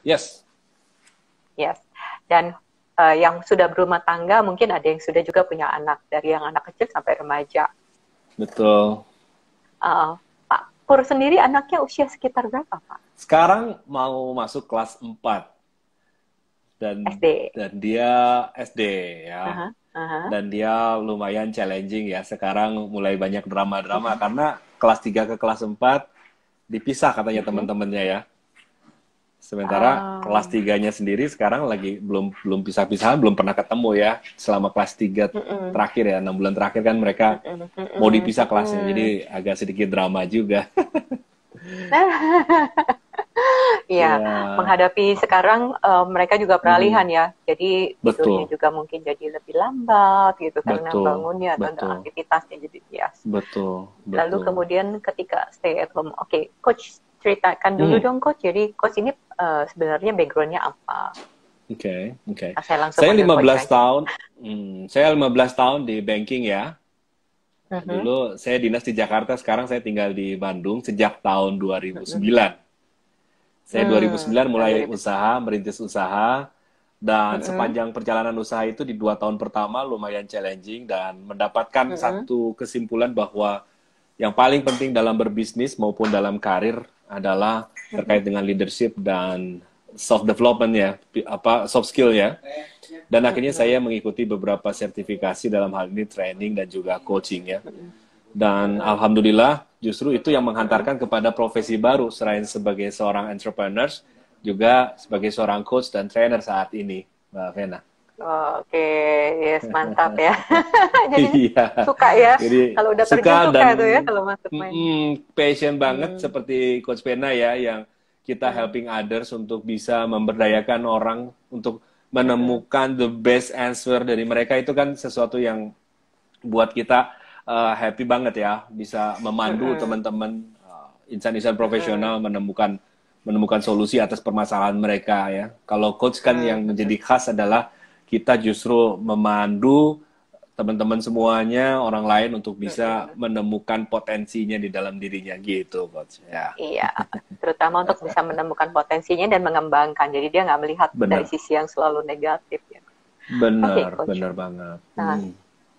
Yes, Yes. Dan yang sudah berumah tangga mungkin ada yang sudah juga punya anak, dari yang anak kecil sampai remaja. betul. Pak Pur sendiri anaknya usia sekitar berapa, Pak? Sekarang mau masuk kelas 4 dan SD. dia SD ya. Aha, aha, Dan dia lumayan challenging ya. Sekarang mulai banyak drama-drama karena kelas 3 ke kelas 4 dipisah katanya mhm. teman-temannya ya. Sementara kelas Ah, tiganya sendiri sekarang lagi belum belum pisah-pisahan, belum pernah ketemu ya. Selama kelas 3 mhm, terakhir ya, 6 bulan terakhir kan mereka mhm, mau mhm, dipisah kelasnya. mhm. Jadi agak sedikit drama juga. Iya, Ya, menghadapi sekarang mereka juga mm, peralihan ya. Jadi tidurnya betul, juga mungkin jadi lebih lambat gitu karena betul, bangunnya atau betul, aktivitasnya jadi ya. betul, Lalu betul. kemudian ketika stay at home, oke, Coach ceritakan dulu Hmm, dong Coach. Jadi Coach ini sebenarnya backgroundnya apa? oke, oke. Saya langsung Saya manggil Coach 15 aja. tahun, saya 15 tahun di banking ya. Mhm, Dulu saya dinas di Jakarta, sekarang saya tinggal di Bandung sejak tahun mhm. 2009. Saya 2009 Tahun mulai 2009. usaha, merintis usaha, dan Mhm, sepanjang perjalanan usaha itu di 2 tahun pertama lumayan challenging dan mendapatkan mhm, satu kesimpulan bahwa yang paling penting dalam berbisnis maupun dalam karir adalah mhm, terkait dengan leadership dan soft development ya, soft skill ya. Dan akhirnya saya mhm, mengikuti beberapa sertifikasi dalam hal ini training dan juga coaching ya. mhm, Dan mhm, alhamdulillah justru itu yang mhm. menghantarkan kepada profesi baru selain sebagai seorang entrepreneur juga sebagai seorang coach dan trainer saat ini, Mbak Vena. Oke, yes, mantap ya. Jadi Iya, suka ya, jadi kalau udah terjun suka suka dan tuh ya kalau masuk main. passion banget Hmm, seperti Coach Vena ya, yang kita hmm, helping others untuk bisa memberdayakan orang untuk hmm, menemukan the best answer dari mereka itu kan sesuatu yang buat kita happy banget ya, bisa memandu hmm, teman-teman insan-insan hmm, profesional menemukan menemukan solusi atas permasalahan mereka ya. Kalau coach kan hmm, yang menjadi hmm, khas adalah kita justru memandu teman-teman semuanya orang lain untuk bisa hmm. menemukan potensinya di dalam dirinya gitu coach ya. Iya, terutama untuk bisa menemukan potensinya dan mengembangkan. Jadi dia nggak melihat dari Bener, sisi yang selalu negatif ya. Oke, bener, Coach. bener banget. Nah,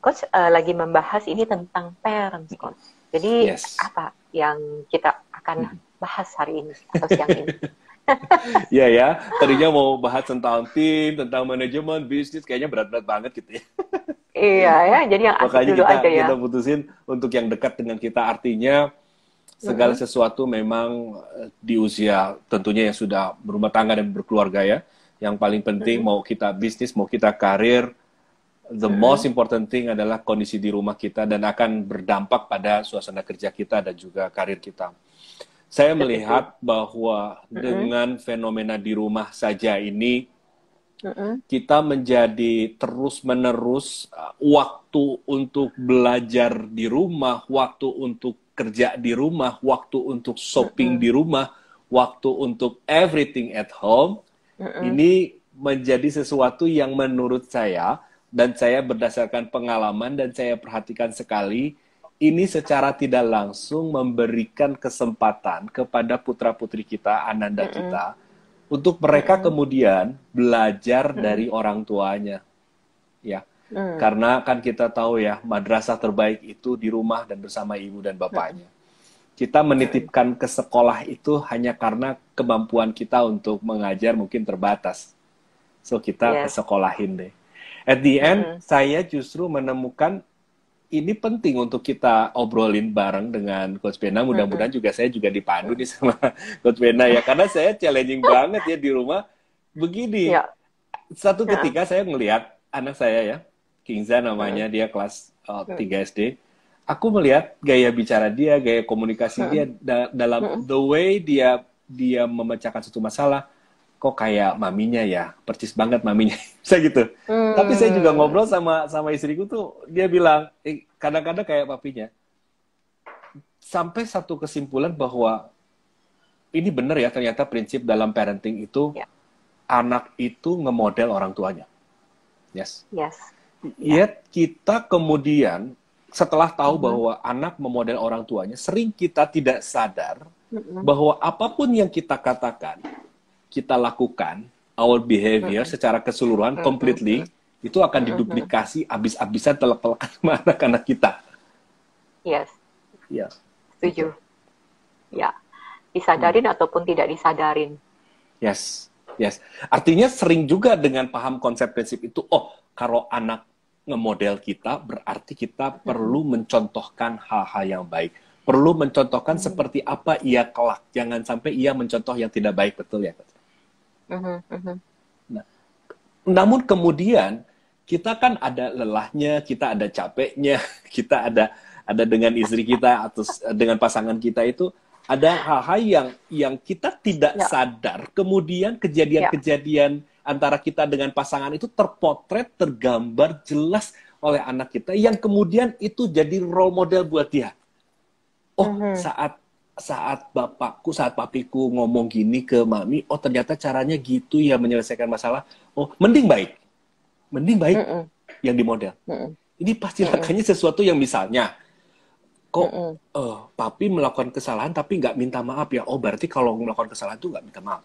Coach lagi membahas ini tentang parents, Coach. Jadi Yes. apa yang kita akan bahas hari ini atau siang ini? Iya ya, tadinya mau bahas tentang tim, tentang manajemen, bisnis, kayaknya berat-berat banget gitu ya. Iya ya, jadi yang asik Makanya dulu kita aja ya. kita putusin untuk yang dekat dengan kita. Artinya segala Mm-mm, sesuatu memang di usia tentunya yang sudah berumah tangga dan berkeluarga ya. Yang paling penting mm-mm, mau kita bisnis, mau kita karir, the most mm-mm, important thing adalah kondisi di rumah kita dan akan berdampak pada suasana kerja kita dan juga karir kita. Saya setuju. melihat bahwa Mm-mm, dengan fenomena di rumah saja ini mm-mm, kita menjadi terus-menerus waktu untuk belajar di rumah, waktu untuk kerja di rumah, waktu untuk shopping mm-mm, di rumah, waktu untuk everything at home, mm-mm, ini menjadi sesuatu yang menurut saya, dan saya berdasarkan pengalaman dan saya perhatikan sekali, ini secara tidak langsung memberikan kesempatan kepada putra-putri kita, ananda mm-mm, kita, untuk mereka mm-mm, kemudian belajar mm-mm, dari orang tuanya, ya. mm. Karena kan kita tahu ya, madrasah terbaik itu di rumah dan bersama ibu dan Mm-mm, bapaknya. Kita mm-mm. menitipkan ke sekolah itu hanya karena kemampuan kita untuk mengajar mungkin terbatas. So kita ke Yes. sekolahin deh. At the end, Mm-mm, saya justru menemukan ini penting untuk kita obrolin bareng dengan Coach Bena. mm-mm, Mudah-mudahan juga saya juga dipandu mm-mm. nih sama Coach Bena ya. Karena saya challenging banget ya di rumah. Begini, Ya. satu Heeh, ketika saya melihat anak saya ya, Kingza mm-mm, namanya, dia kelas mm-mm, 3 SD. Aku melihat gaya bicara dia, gaya komunikasi dia mm-mm, dalam mm-mm. the way dia dia memecahkan satu masalah. Kok kayak maminya ya, percis banget maminya. Saya gitu. Tapi saya juga ngobrol Hmm, sama sama istriku tuh, dia bilang, kadang-kadang kayak papinya. Sampai satu kesimpulan bahwa ini benar ya, ternyata prinsip dalam parenting itu ya, anak itu ngemodel orang tuanya. Yes. yes, ya. Yet kita kemudian setelah tahu Mhm, bahwa anak memodel orang tuanya, sering kita tidak sadar mhm, bahwa apapun yang kita katakan kita lakukan, our behavior secara keseluruhan, completely, itu akan diduplikasi abis-abisan telak-telekan sama anak-anak kita. Yes. Ya. Setuju. Ya. Disadarin ataupun tidak disadarin. Yes. Yes. Artinya sering juga dengan paham konsep prinsip itu, oh, kalau anak ngemodel kita, berarti kita perlu mencontohkan hal-hal yang baik. Perlu mencontohkan seperti apa ia kelak. Jangan sampai ia mencontoh yang tidak baik, betul ya? Nah, namun kemudian kita kan ada lelahnya, kita ada capeknya, kita ada dengan istri kita atau dengan pasangan kita itu ada hal-hal yang kita tidak sadar. Kemudian kejadian-kejadian antara kita dengan pasangan itu terpotret, tergambar jelas oleh anak kita yang kemudian itu jadi role model buat dia. Oh, saat bapakku, saat papiku ngomong gini ke mami, oh ternyata caranya gitu ya menyelesaikan masalah. Oh, mending baik yang dimodel. Ini pasti makanya sesuatu yang misalnya, kok papi melakukan kesalahan tapi nggak minta maaf ya? Oh, berarti kalau melakukan kesalahan itu nggak minta maaf.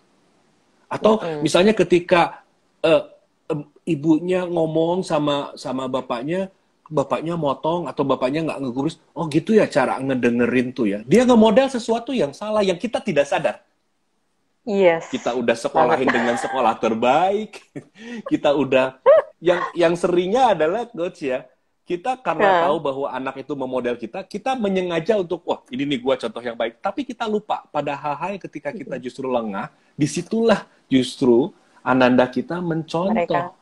Atau misalnya ketika ibunya ngomong sama bapaknya motong atau bapaknya nggak ngegurus, oh gitu ya cara ngedengerin tuh ya. Dia ngemodel sesuatu yang salah yang kita tidak sadar. Yes. Kita udah sekolahin dengan sekolah terbaik. Kita udah yang seringnya adalah coach ya. Kita karena tahu bahwa anak itu memodel kita menyengaja untuk wah ini nih gua contoh yang baik. Tapi kita lupa pada hal-hal yang ketika kita justru lengah, disitulah justru ananda kita mencontoh.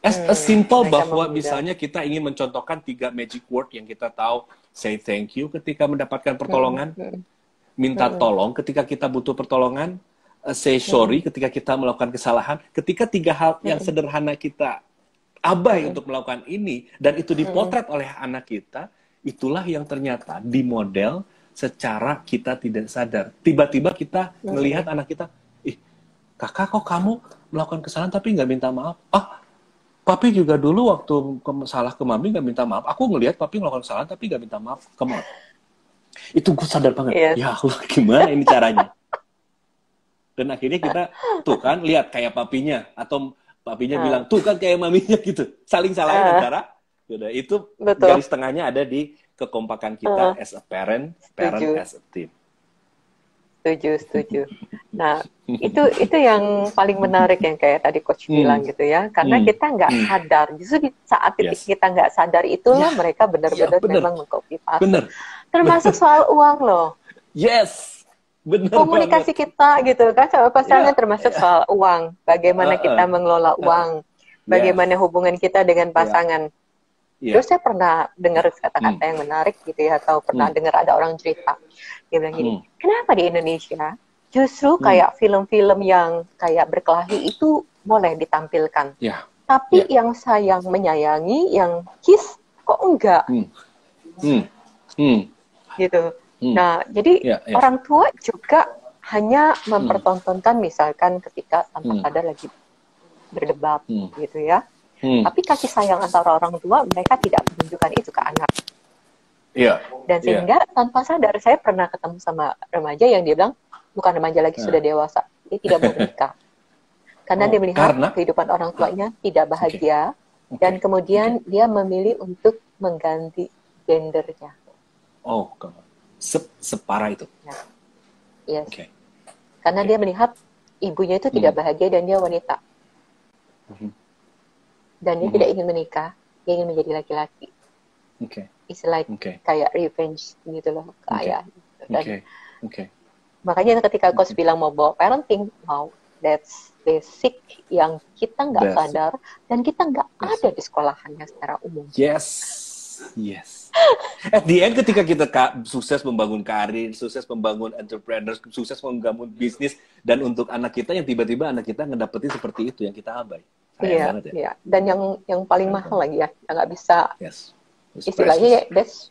As a simple bahwa misalnya kita ingin mencontohkan 3 magic word yang kita tahu, say thank you ketika mendapatkan pertolongan, minta tolong ketika kita butuh pertolongan, say sorry ketika kita melakukan kesalahan. Ketika 3 hal yang sederhana kita abai untuk melakukan ini, dan itu dipotret oleh anak kita, itulah yang ternyata dimodel secara kita tidak sadar. Tiba-tiba kita melihat anak kita, ih kakak kok kamu melakukan kesalahan tapi nggak minta maaf? Papi juga dulu waktu salah ke mami nggak minta maaf. Aku ngelihat papi melakukan kesalahan tapi nggak minta maaf ke mami. Itu gue sadar banget. Yes. Ya Allah, gimana ini caranya? Dan akhirnya kita tuh kan lihat kayak papinya atau papinya bilang tuh kan kayak maminya gitu. Saling salahin antara. Udah itu garis tengahnya ada di kekompakan kita as a parent as a team. Setuju. Nah, itu yang paling menarik yang kayak tadi Coach bilang gitu ya. Karena kita nggak sadar. Justru di saat kita nggak sadar itulah mereka benar-benar memang meng-copy paste. Termasuk soal uang loh. Yes. Benar komunikasi banget. Kita gitu kan sama pasangan termasuk soal uang. Bagaimana kita mengelola uang. Bagaimana hubungan kita dengan pasangan. Terus saya pernah dengar kata-kata yang menarik gitu ya, atau pernah dengar ada orang cerita, dia bilang gini, kenapa di Indonesia justru kayak film-film yang kayak berkelahi itu boleh ditampilkan, tapi yang sayang menyayangi, yang kiss kok enggak, gitu. Nah, jadi orang tua juga hanya mempertontonkan misalkan ketika tanpa sadar lagi berdebat, gitu ya. Tapi kasih sayang antara orang tua, mereka tidak menunjukkan itu ke anak. Dan sehingga tanpa sadar, saya pernah ketemu sama remaja yang dia bilang, bukan remaja lagi, sudah dewasa. Dia tidak mau menikah. Karena dia melihat kehidupan orang tuanya tidak bahagia, dan kemudian dia memilih untuk mengganti gendernya. Oh, separah itu? Yes. Karena dia melihat ibunya itu tidak bahagia dan dia wanita. Dan dia tidak ingin menikah, dia ingin menjadi laki-laki. It's like kayak revenge gitu loh ke ayah. Dan makanya ketika Coach bilang mau bawa parenting, that's basic yang kita nggak sadar dan kita nggak ada di sekolahannya secara umum. Yes. At the end ketika kita sukses membangun karir, sukses membangun entrepreneur, sukses membangun bisnis, dan untuk anak kita yang tiba-tiba anak kita ngedapetin seperti itu yang kita abai. Iya. Dan yang paling mahal lagi ya, yang nggak bisa istilahnya that's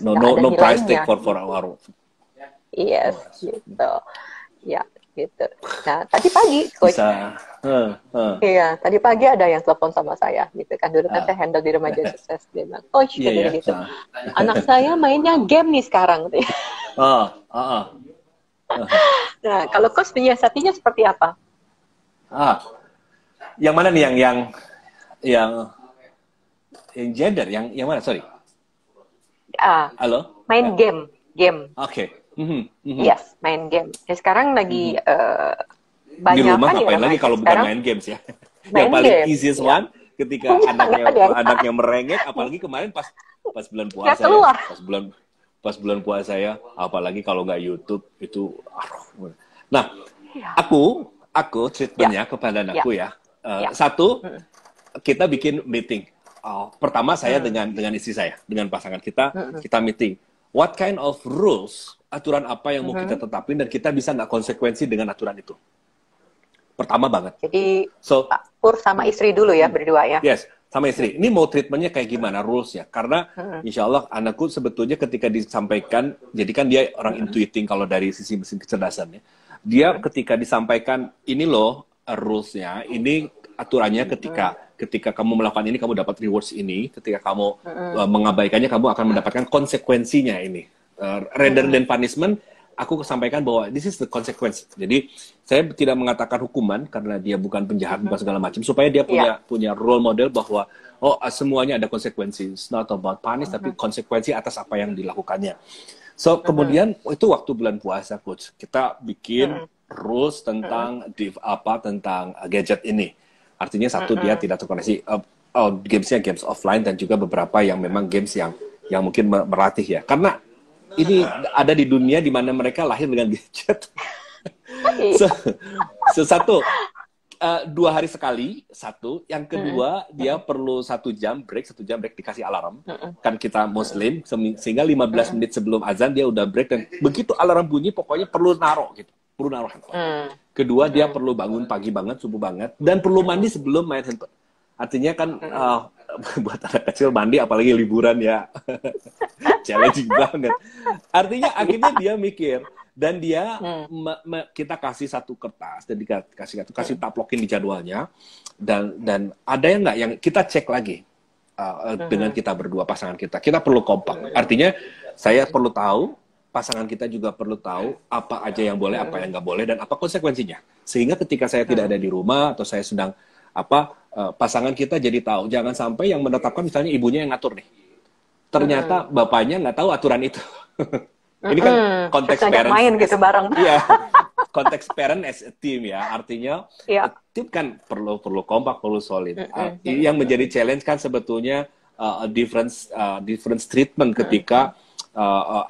no price tag for our yes gitu ya gitu. Nah tadi pagi Coach iya tadi pagi ada yang telepon sama saya gitu kan, dulu kan saya handle di remaja sukses, dia bilang Coach gitu anak saya mainnya game nih sekarang Nah, kalau coach menyiasatinya seperti apa? Yang mana nih yang gender, yang mana? Sorry. Halo? Main game. Oke. Yes, main game. Ya, sekarang lagi di banyak rumah kan ngapain lagi kalau bukan main games ya? Yang paling easiest one ketika anaknya merengek, apalagi kemarin pas bulan puasa ya, pas bulan puasa ya, apalagi kalau nggak YouTube itu. Nah, aku treatmentnya kepada anakku ya. Satu, kita bikin meeting. Pertama saya dengan istri saya, dengan pasangan kita meeting. What kind of rules, aturan apa yang mau kita tetapin dan kita bisa nggak konsekuensi dengan aturan itu. Pertama banget. Jadi, Pak Pur sama istri dulu ya, berdua ya? Yes, sama istri. Ini mau treatmentnya kayak gimana, rules ya? Karena insya Allah anakku sebetulnya ketika disampaikan, jadi kan dia orang intuiting kalau dari sisi mesin kecerdasannya. Dia ketika disampaikan, ini loh rules-nya, ini aturannya ketika kamu melakukan ini, kamu dapat rewards ini. Ketika kamu mengabaikannya, kamu akan mendapatkan konsekuensinya ini. Rather than punishment, aku sampaikan bahwa this is the consequence. Jadi saya tidak mengatakan hukuman karena dia bukan penjahat, bukan segala macam, supaya dia punya role model bahwa semuanya ada konsekuensi. It's not about punish, tapi konsekuensi atas apa yang dilakukannya. So kemudian itu waktu bulan puasa, coach, kita bikin rules tentang tentang gadget ini. Artinya satu, dia tidak terkoneksi. Gamesnya games offline dan juga beberapa yang memang games yang mungkin melatih ya. Karena ini ada di dunia di mana mereka lahir dengan gadget. Satu, 2 hari sekali, satu. Yang kedua, dia perlu 1 jam break dikasih alarm. Kan kita Muslim, sehingga 15 menit sebelum azan dia udah break, dan begitu alarm bunyi, pokoknya perlu naruh gitu. Perlu naruh handphone. Kedua, dia perlu bangun pagi banget, subuh banget, dan perlu mandi sebelum main handphone. Artinya kan buat anak kecil mandi apalagi liburan ya. Challenging banget. Artinya akhirnya dia mikir dan dia kita kasih 1 kertas dan kasih taplokin di jadwalnya dan ada yang nggak yang kita cek lagi dengan kita berdua pasangan kita. Kita perlu kompak. Artinya saya perlu tahu, pasangan kita juga perlu tahu apa aja yang boleh, apa yang nggak boleh dan apa konsekuensinya. Sehingga ketika saya tidak ada di rumah atau saya sedang pasangan kita jadi tahu. Jangan sampai yang menetapkan misalnya ibunya yang ngatur nih. Ternyata bapaknya nggak tahu aturan itu. Ini kan konteks parents. Main gitu bareng. Iya. Konteks parent as a team ya. Artinya tim kan perlu kompak, perlu solid. Yang menjadi challenge kan sebetulnya different treatment ketika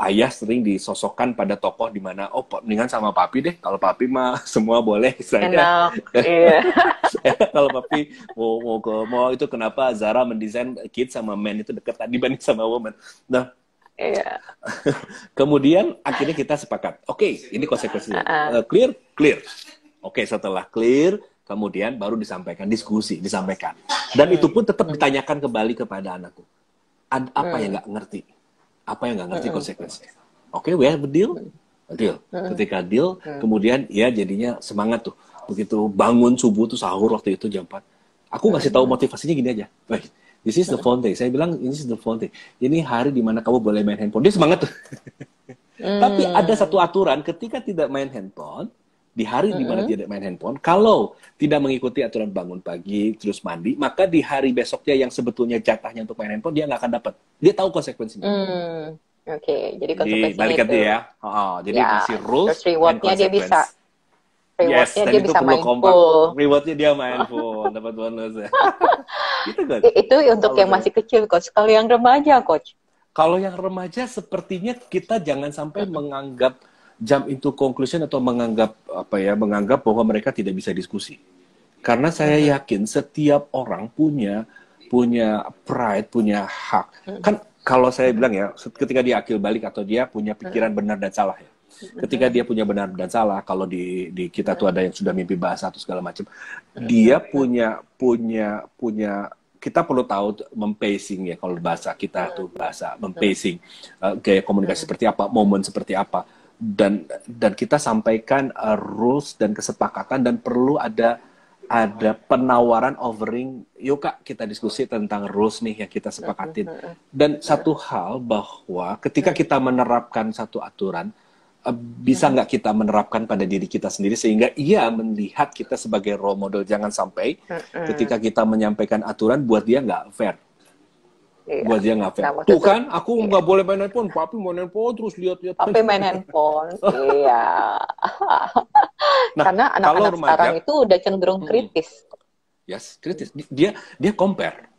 ayah sering disosokkan pada tokoh di mana mendingan sama papi deh, kalau papi mah semua boleh saya. Kalau papi mau itu kenapa Zara mendesain kids sama men itu dekat dibanding sama woman. Nah, kemudian akhirnya kita sepakat, oke, ini konsekuensinya. Clear. Oke, setelah clear, kemudian baru disampaikan, disampaikan. Dan itu pun tetap ditanyakan kembali kepada anakku. Apa yang nggak ngerti? Apa yang nggak ngerti konsekuensinya? Oke, we have a deal. Ketika deal, kemudian ya jadinya semangat tuh. Begitu bangun subuh tuh sahur waktu itu jam 4. Aku ngasih tahu motivasinya gini aja. Baik, this is the phone day. Saya bilang, this is the phone day. Ini hari dimana kamu boleh main handphone. Dia semangat tuh. Tapi ada satu aturan, ketika tidak main handphone, di hari dimana tidak main handphone, kalau tidak mengikuti aturan bangun pagi, terus mandi, maka di hari besoknya yang sebetulnya jatahnya untuk main handphone, dia nggak akan dapat. Dia tahu konsekuensinya. Oke, jadi konsekuensinya balik itu ya. Jadi kasih rules, terus rewardnya dia bisa. Rewardnya dia bisa main full. Rewardnya dia main full, dapat bonus ya. Gitu, Coach. Itu untuk yang masih kecil, Coach. Kalau yang remaja, Coach? Kalau yang remaja, sepertinya kita jangan sampai menganggap jump into conclusion atau menganggap bahwa mereka tidak bisa diskusi. Karena saya yakin setiap orang punya pride, punya hak. Kan kalau saya bilang ya, ketika dia akil balik atau dia punya pikiran benar dan salah ya. Ketika dia punya benar dan salah, kalau di kita tuh ada yang sudah mimpi bahasa atau segala macam, dia punya kita perlu tahu mempacing ya, kalau bahasa kita tuh bahasa mempacing, gaya komunikasi seperti apa, momen seperti apa, dan kita sampaikan rules dan kesepakatan, dan perlu ada penawaran offering, yuk Kak kita diskusi tentang rules nih yang kita sepakatin. Dan satu hal bahwa ketika kita menerapkan satu aturan, bisa nggak kita menerapkan pada diri kita sendiri sehingga ia melihat kita sebagai role model. Jangan sampai ketika kita menyampaikan aturan buat dia nggak fair. Buat dia nggak fair. Tuh kan, aku nggak boleh main handphone, papi main handphone terus lihat-lihat. Papi main handphone, iya. Karena anak-anak sekarang itu udah cenderung kritis. Yes, kritis. Dia compare.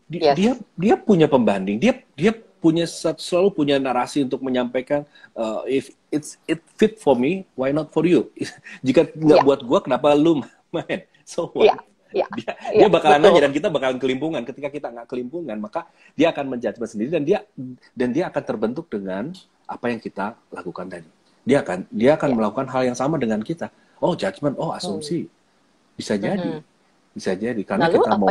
Dia punya pembanding. Dia selalu punya narasi untuk menyampaikan if it fit for me, why not for you? Jika nggak buat gua, kenapa lu main? So what? Dia bakalan nanya dan kita bakalan kelimpungan. Ketika kita nggak kelimpungan, maka dia akan menjudge sendiri dan dia akan terbentuk dengan apa yang kita lakukan tadi. Dia akan melakukan hal yang sama dengan kita. Oh, judgment, oh asumsi. Bisa jadi. Bisa jadi karena lalu kita mau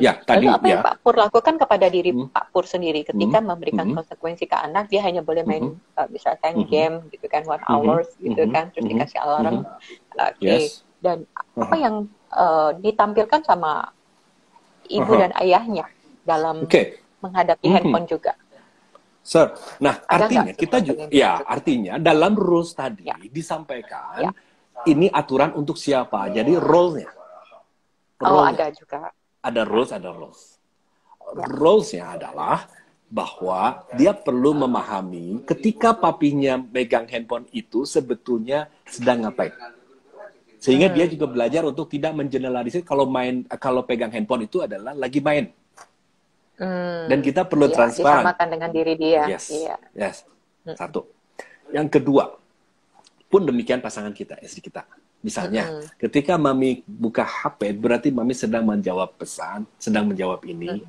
Ya, tadi lalu apa yang Pak Pur lakukan kepada diri Pak Pur sendiri ketika memberikan konsekuensi ke anak? Dia hanya boleh main misalkan game gitu kan 1 hours gitu kan, terus dikasih alarm. Dan apa yang ditampilkan sama ibu dan ayahnya dalam menghadapi handphone juga. Sir, nah artinya kita juga artinya dalam rules tadi disampaikan ini aturan untuk siapa. Jadi role-nya. Ada juga. Ada rules. Rules-nya adalah bahwa dia perlu memahami ketika papinya megang handphone itu sebetulnya sedang ngapain. Sehingga dia juga belajar untuk tidak mengeneralisir kalau pegang handphone itu adalah lagi main. Dan kita perlu transparan. Disamakan dengan diri dia. Yes. Satu. Yang kedua, pun demikian pasangan kita, istri kita. Misalnya, ketika mami buka HP, berarti mami sedang menjawab pesan, sedang menjawab ini.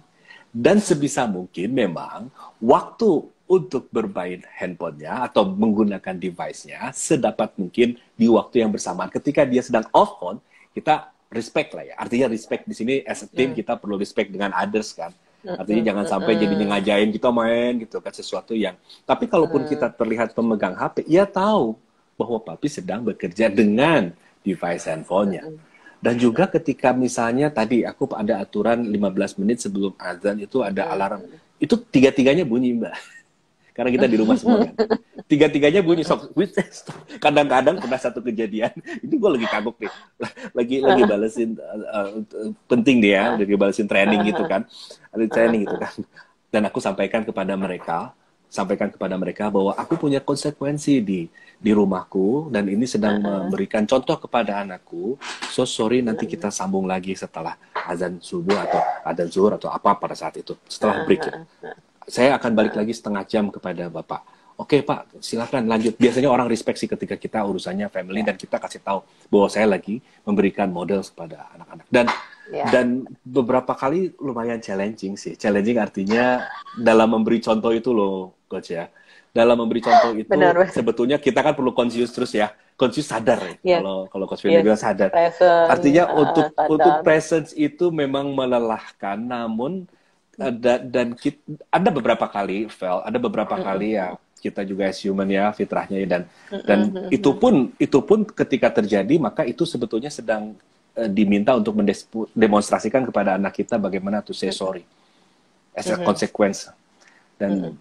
Dan sebisa mungkin memang waktu untuk bermain handphonenya atau menggunakan device-nya sedapat mungkin di waktu yang bersamaan. Ketika dia sedang off phone, kita respect lah ya. Artinya respect di sini as a team kita perlu respect dengan others kan. Artinya jangan sampai jadinya ngajain kita main gitu kan sesuatu yang. Tapi kalaupun kita terlihat pemegang HP, ia tahu bahwa papi sedang bekerja dengan device handphonenya. Dan juga ketika misalnya tadi aku ada aturan 15 menit sebelum azan itu ada alarm. Itu tiga-tiganya bunyi, Mbak. Karena kita di rumah semua kan. Tiga-tiganya bunyi. Kadang-kadang pernah satu kejadian. Ini gue lagi kagok nih. Lagi balesin penting dia, lagi balesin training gitu kan. Ada training gitu kan. Dan aku sampaikan kepada mereka bahwa aku punya konsekuensi di rumahku dan ini sedang memberikan contoh kepada anakku. So sorry, nanti kita sambung lagi setelah azan subuh atau azan zuhur atau apa pada saat itu setelah break. Saya akan balik lagi setengah jam kepada Bapak. Oke Pak, silakan lanjut. Biasanya orang respect sih ketika kita urusannya family dan kita kasih tahu bahwa saya lagi memberikan model kepada anak-anak. Dan beberapa kali lumayan challenging sih. Challenging artinya dalam memberi contoh itu loh, Coach ya. Dalam memberi contoh itu sebetulnya kita kan perlu conscious terus ya. Conscious sadar ya. Kalau Coach Firda bilang sadar. Artinya untuk presence itu memang melelahkan, namun ada beberapa kali ya kita juga as human ya fitrahnya ya, dan itu pun ketika terjadi maka itu sebetulnya sedang diminta untuk mendemonstrasikan kepada anak kita bagaimana to say sorry as a consequence dan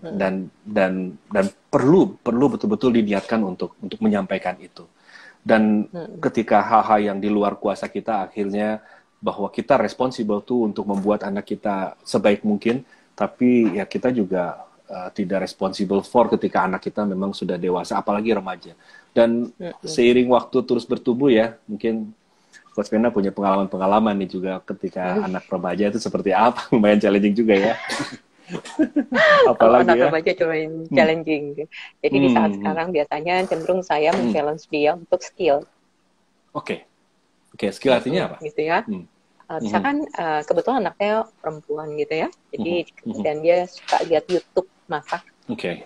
perlu betul-betul diniatkan untuk menyampaikan itu. Dan ketika hal-hal yang di luar kuasa kita akhirnya bahwa kita responsible tuh untuk membuat anak kita sebaik mungkin, tapi ya kita juga tidak responsible for ketika anak kita memang sudah dewasa, apalagi remaja. Dan seiring waktu terus bertumbuh ya, mungkin Coach Pena punya pengalaman-pengalaman nih juga ketika anak remaja itu seperti apa, lumayan challenging juga ya. Apalagi anak remaja cuma challenging. Jadi di saat sekarang biasanya cenderung saya men-challenge dia untuk skill. Oke, skill artinya apa? Gitu ya. Misalkan kebetulan anaknya perempuan gitu ya, jadi dan dia suka lihat YouTube masak. Saya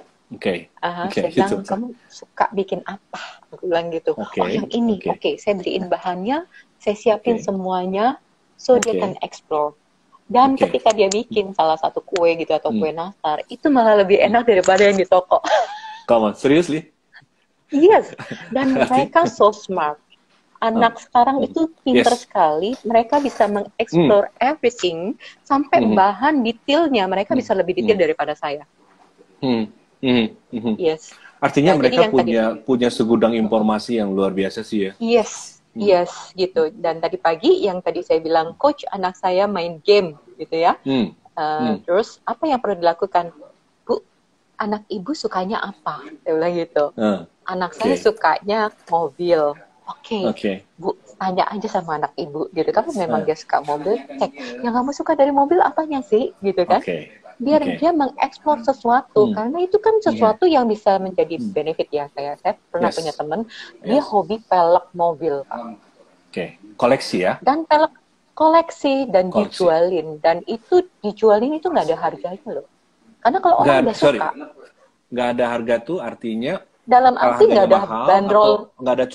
bilang, kamu suka bikin apa? Aku bilang gitu. Yang ini. Saya beliin bahannya, saya siapin semuanya, so dia can explore. Dan ketika dia bikin salah satu kue gitu atau kue nastar, itu malah lebih enak daripada yang di toko. Come on, seriously? Yes. Dan mereka so smart. Anak sekarang itu pintar sekali, mereka bisa mengeksplor everything, sampai bahan detailnya, mereka bisa lebih detail daripada saya. Yes. Artinya mereka punya segudang informasi yang luar biasa sih ya. Yes, gitu. Dan tadi pagi yang tadi saya bilang, coach, anak saya main game, gitu ya. Terus apa yang perlu dilakukan? Bu, anak ibu sukanya apa? Saya bilang gitu. Anak saya sukanya mobil. Oke. Bu, tanya aja sama anak ibu, gitu. Kalau memang dia suka mobil, cek. Yang kamu suka dari mobil apanya sih, gitu kan? Biar dia mengeksplor sesuatu, karena itu kan sesuatu yang bisa menjadi benefit ya. Kayak saya pernah punya teman, dia hobi pelek mobil. Koleksi ya? Dan pelek koleksi dan dijualin, dan itu dijualin itu nggak ada harganya loh. Karena kalau orang udah suka, nggak ada harga tuh artinya dalam arti nggak ada bandrol, nggak ada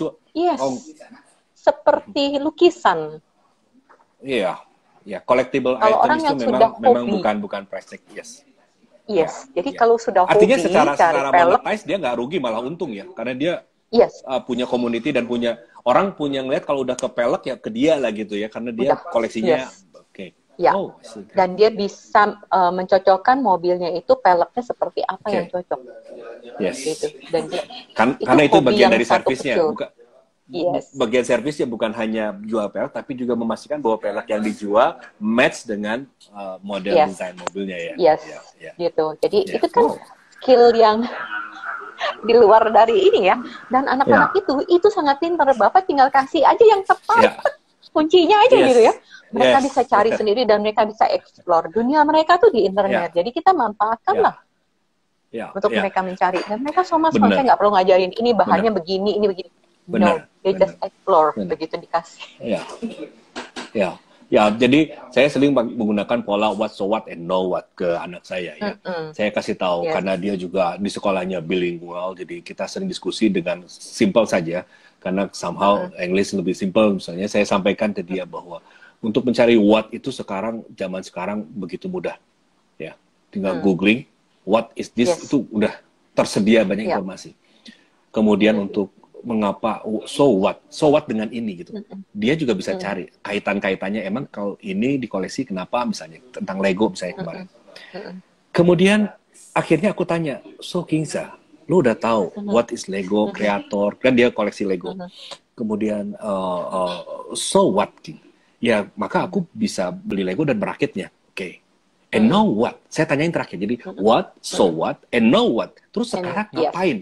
seperti lukisan. Iya. Ya, collectible items itu memang bukan price tag, Jadi kalau sudah artinya hobi, secara monetize dia nggak rugi malah untung ya, karena dia punya community dan orang punya ngeliat kalau udah ke pelek ya ke dia lah gitu ya, karena dia koleksinya dan dia bisa mencocokkan mobilnya itu peleknya seperti apa yang cocok. Gitu. Dan karena itu bagian dari servisnya, bagian servisnya bukan hanya jual pelek, tapi juga memastikan bahwa pelek yang dijual match dengan model desain mobilnya ya. Gitu. Jadi itu kan skill yang di luar dari ini ya. Dan anak-anak itu sangat pintar. Bapak tinggal kasih aja yang tepat, kuncinya aja gitu ya. Mereka bisa cari sendiri dan mereka bisa explore dunia mereka tuh di internet. Jadi kita manfaatkanlah untuk mereka mencari. Dan mereka sama saya nggak perlu ngajarin ini bahannya begini, ini begini. They just explore, begitu dikasih. Ya, jadi saya sering menggunakan pola what so what and know what ke anak saya ya. Saya kasih tahu karena dia juga di sekolahnya bilingual, jadi kita sering diskusi dengan simple saja karena somehow English lebih simple. Misalnya saya sampaikan ke dia bahwa untuk mencari what itu zaman sekarang begitu mudah. Ya, tinggal googling what is this itu udah tersedia banyak informasi. Kemudian untuk mengapa so what dengan ini gitu, dia juga bisa cari kaitannya emang kalau ini dikoleksi kenapa, misalnya tentang Lego misalnya kemarin. Kemudian akhirnya aku tanya, so Kingsa, lu udah tahu what is Lego kreator, kan dia koleksi Lego. Kemudian so what King, ya maka aku bisa beli Lego dan merakitnya. And now what? Saya tanyain terakhir. Jadi what, so what, and now what? Terus sekarang ngapain?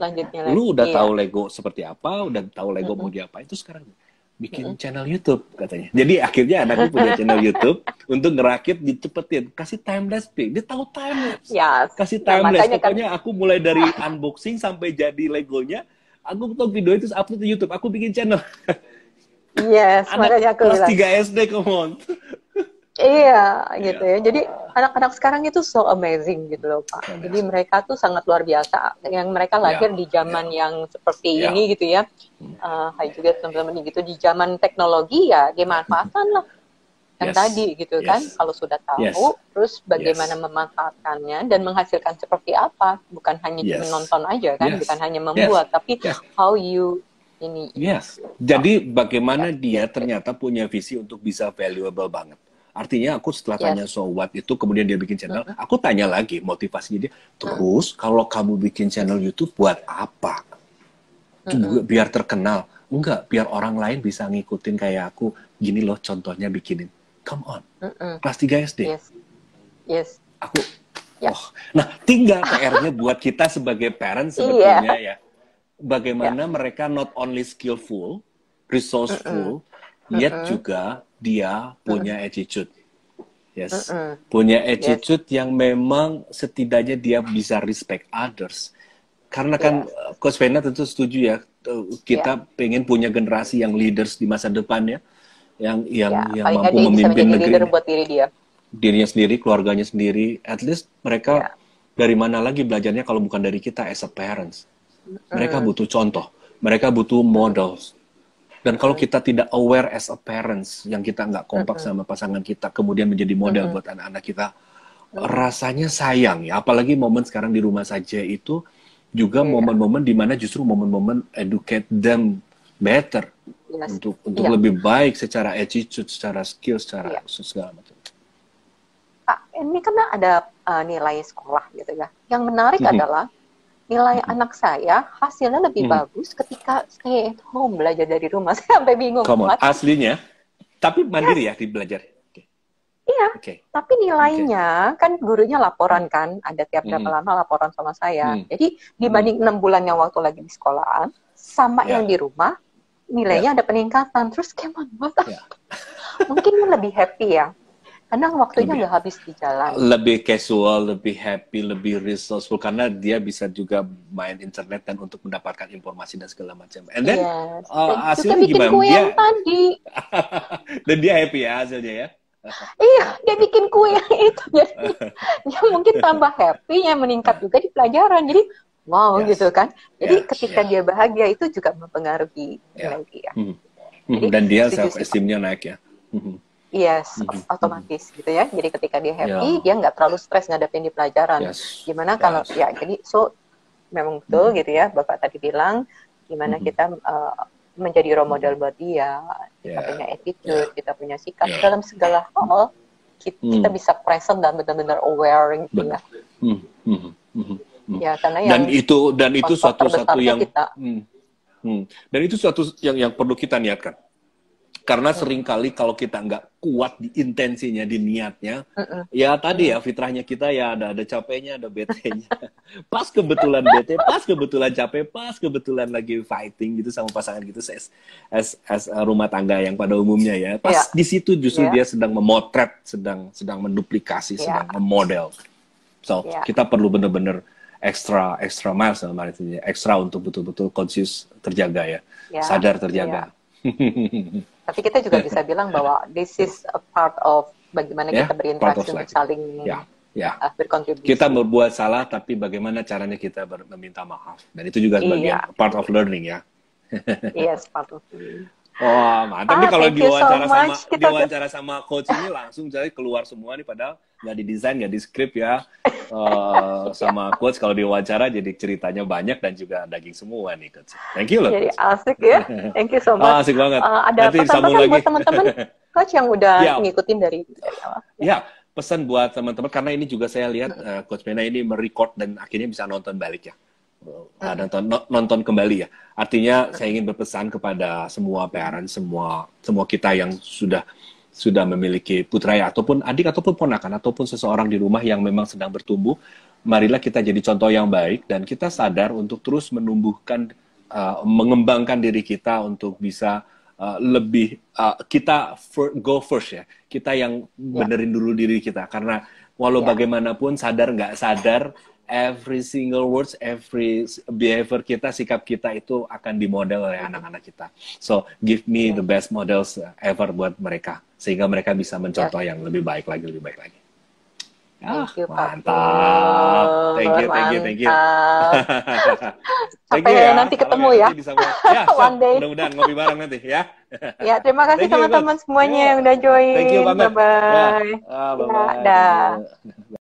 Lu udah tahu Lego seperti apa, udah tahu Lego mau diapain, terus sekarang bikin channel YouTube katanya. Jadi akhirnya anakku punya channel YouTube untuk ngerakit, dicepetin, kasih timelapse, dia tahu timelapse. Kasih timelapse. Pokoknya aku mulai dari unboxing sampai jadi Legonya, aku foto video itu upload di YouTube, aku bikin channel. Makanya aku kelas bilang 3 SD, come on. Gitu ya. Jadi anak-anak sekarang itu so amazing gitu loh Pak. Jadi mereka tuh sangat luar biasa. Yang mereka lahir di zaman yang seperti ini gitu ya. Hai juga teman-teman gitu, di zaman teknologi ya dimanfaatkan lah. Yang tadi gitu kan. Kalau sudah tahu, terus bagaimana memanfaatkannya dan menghasilkan seperti apa. Bukan hanya menonton aja kan, bukan hanya membuat, tapi how you ini. Jadi bagaimana dia ternyata punya visi untuk bisa valuable banget. Artinya aku setelah tanya so what itu, kemudian dia bikin channel, aku tanya lagi motivasinya dia. Terus kalau kamu bikin channel YouTube buat apa? Biar terkenal? Enggak, biar orang lain bisa ngikutin kayak aku. Gini loh contohnya bikinin. Come on, kelas 3 SD. Aku, nah tinggal PR-nya buat kita sebagai parents sebetulnya ya. Bagaimana mereka not only skillful, resourceful, yet juga dia punya attitude, punya attitude yang memang setidaknya dia bisa respect others. Karena kan Coach Vena tentu setuju ya, kita pengen punya generasi yang leaders di masa depan ya, yang mampu memimpin negeri, buat dirinya sendiri, keluarganya sendiri. At least mereka dari mana lagi belajarnya kalau bukan dari kita as a parents. Mereka butuh contoh, mereka butuh models. Dan kalau kita tidak aware as a parents, yang kita nggak kompak sama pasangan kita, kemudian menjadi model buat anak-anak kita, rasanya sayang ya. Apalagi momen sekarang di rumah saja itu juga momen-momen di mana justru momen-momen educate them better, untuk lebih baik secara attitude, secara skill, secara segala macam. Pak, ini kan ada nilai sekolah gitu ya. Yang menarik adalah nilai anak saya hasilnya lebih bagus ketika stay at home, belajar dari rumah. Saya sampai bingung. Aslinya, tapi mandiri ya di belajar. Iya, tapi nilainya kan gurunya laporan kan, ada tiap berapa lama laporan sama saya. Jadi dibanding 6 bulan yang waktu lagi di sekolahan, sama yang di rumah, nilainya ada peningkatan. Terus gimana? Mungkin lebih happy ya, karena waktunya nggak habis di jalan. Lebih casual, lebih happy, lebih resourceful, karena dia bisa juga main internet dan untuk mendapatkan informasi dan segala macam. And then hasilnya bikin kue yang tadi. Dan dia happy ya hasilnya ya. Iya, dia bikin kue yang itu, jadi dia mungkin tambah happy-nya, meningkat juga di pelajaran. Jadi wow gitu kan. Jadi ketika dia bahagia itu juga mempengaruhi nilai dia. Jadi, dan dia self esteem-nya naik ya. Yes, otomatis gitu ya. Jadi ketika dia happy, dia nggak terlalu stres ngadepin di pelajaran. Gimana kalau ya, jadi memang betul gitu ya. Bapak tadi bilang gimana kita menjadi role model buat dia, kita punya attitude, kita punya sikap dalam segala hal, kita bisa present dan benar-benar aware gitu ya. Ya, karena dan itu suatu yang dan itu suatu yang perlu kita niatkan. Karena seringkali kalau kita nggak kuat di intensinya, di niatnya, ya tadi ya fitrahnya kita ya ada capeknya, ada bete-nya. Pas kebetulan bete, pas kebetulan capek, pas kebetulan lagi fighting gitu sama pasangan gitu, as rumah tangga yang pada umumnya ya. Pas di situ justru dia sedang memotret, sedang menduplikasi, sedang memodel. So kita perlu benar-benar extra miles sama artinya, extra untuk betul-betul conscious terjaga ya, sadar terjaga. Tapi kita juga bisa bilang bahwa this is a part of bagaimana kita berinteraksi untuk saling berkontribusi. Kita berbuat salah, tapi bagaimana caranya kita meminta maaf. Dan itu juga sebagian part of learning ya. Yes, part of learning. Wah, mantap nih kalau diwawancara sama coach ini langsung jadi keluar semua nih, padahal nggak didesain, nggak di script ya. Sama coach kalau diwawancara jadi ceritanya banyak dan juga daging semua nih coach. Thank you loh. Jadi asik ya. Thank you so much. Asik banget. Ada pesan-pesan buat teman-teman coach yang udah ngikutin dari awal. Ya, pesan buat teman-teman karena ini juga saya lihat coach Mena ini merecord dan akhirnya bisa nonton balik ya. Nonton kembali ya. Artinya saya ingin berpesan kepada semua parents, semua kita yang sudah memiliki putra ya, ataupun adik ataupun ponakan ataupun seseorang di rumah yang memang sedang bertumbuh, marilah kita jadi contoh yang baik dan kita sadar untuk terus menumbuhkan, mengembangkan diri kita untuk bisa lebih kita go first ya. Kita yang benerin dulu diri kita karena walau bagaimanapun sadar nggak sadar every single words, every behavior kita, sikap kita itu akan dimodel oleh anak-anak kita. So, give me the best models ever buat mereka. Sehingga mereka bisa mencontoh yang lebih baik lagi. Thank you, mantap. Thank you. Sampai nanti ketemu ya. One day. Mudah-mudahan ngopi bareng nanti ya. Ya, terima kasih teman-teman semuanya yang udah join. Thank you banget. Bye-bye. Bye-bye.